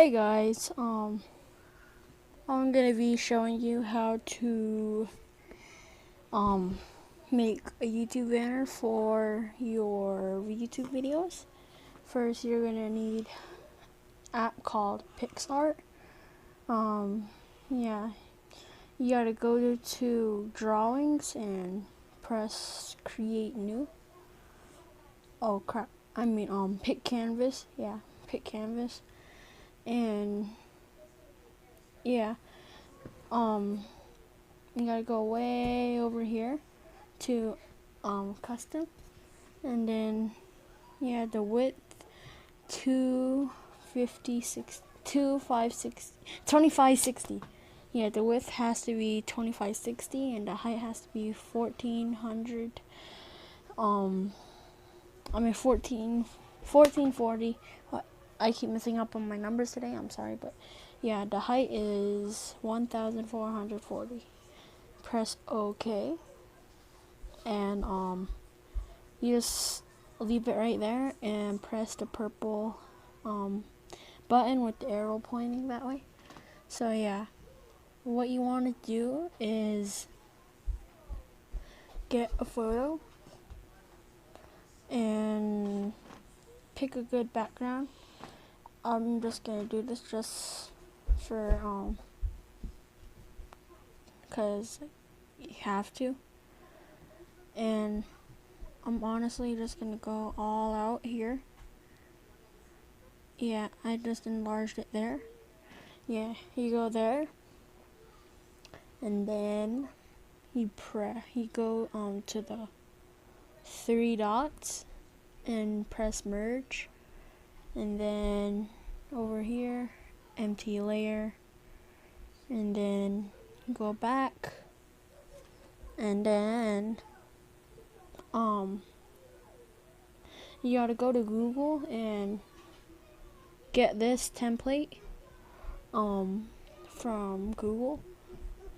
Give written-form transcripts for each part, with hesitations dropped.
Hey guys, I'm gonna be showing you how to make a YouTube banner for your YouTube videos. First, you're gonna need an app called PixArt. Yeah, you gotta go to drawings and press create new. Oh crap! Pick canvas. Yeah, pick canvas, and yeah, you gotta go way over here to custom, and then yeah, the width 2560. Yeah, the width has to be 2560 and the height has to be 1400. 1440. I keep messing up on my numbers today, I'm sorry, but yeah, the height is 1440. Press OK, and you just leave it right there and press the purple button with the arrow pointing that way. So yeah, what you want to do is get a photo and pick a good background. I'm just gonna do this just for because you have to, and I'm honestly just gonna go all out here. Yeah, I just enlarged it there. Yeah, you go there, and then you go to the three dots and press merge, and then over here empty layer, and then go back, and then you gotta go to Google and get this template from Google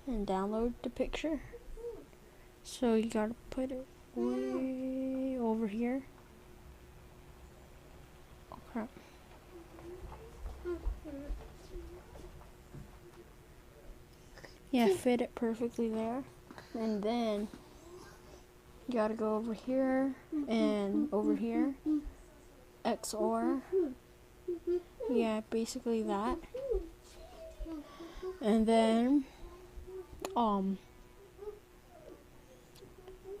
and download the picture. So you gotta put it way over here. Oh crap. Yeah, fit it perfectly there. And then you gotta go over here and over here. XOR. Yeah, basically that. And then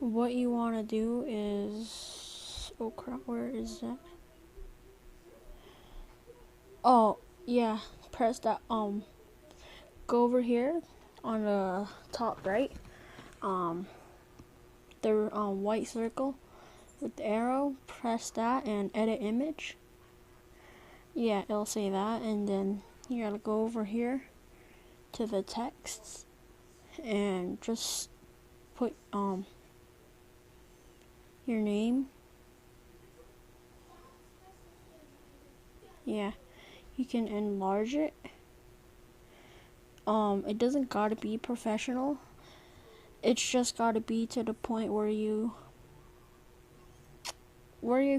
what you want to do is, oh crap, where is that? Oh yeah, press that go over here on the top right, the white circle with the arrow, press that and edit image. Yeah, it'll say that, and then you gotta go over here to the texts and just put your name. Yeah, you can enlarge it. It doesn't gotta be professional. It's just gotta be to the point where you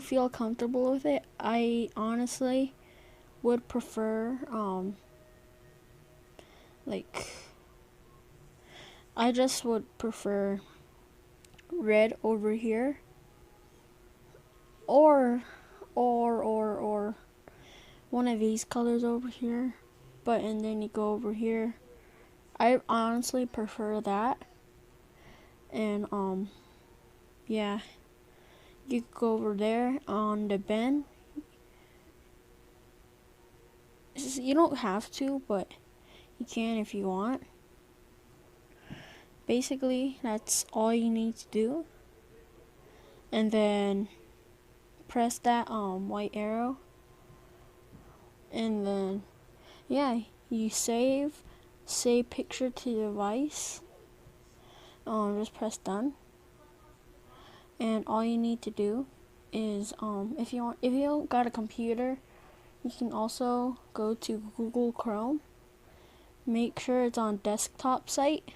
feel comfortable with it. I honestly would prefer I just would prefer red over here, or one of these colors over here, but and then you go over here. I honestly prefer that. And yeah, you go over there on the bin. You don't have to, but you can if you want. Basically, that's all you need to do. And then press that white arrow, and then yeah, you save picture to device. Just press done, and all you need to do is if you don't got a computer, you can also go to Google Chrome. Make sure it's on desktop site.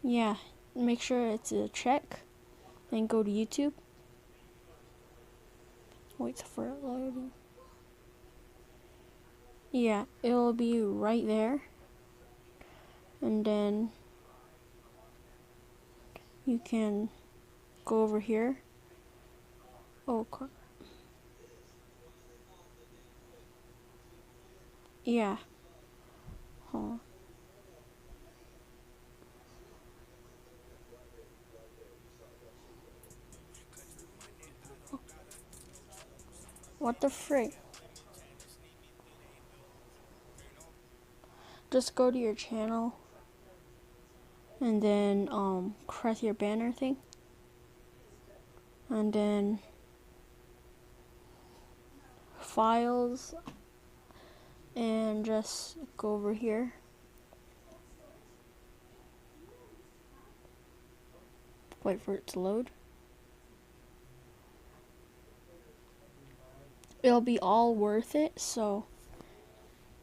Yeah, make sure it's a check. Then go to YouTube. Wait for it loading. Yeah, it'll be right there. And then you can go over here. Oh, yeah. Hold on. What the frick? Just go to your channel and then press your banner thing. And then files and just go over here. Wait for it to load. It'll be all worth it, so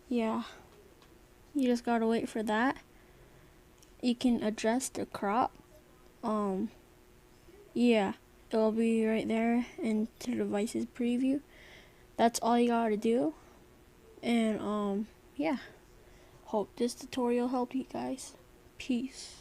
yeah. You just gotta wait for that. You can adjust the crop. Yeah, it'll be right there into the devices preview. That's all you gotta do. And yeah. Hope this tutorial helped you guys. Peace.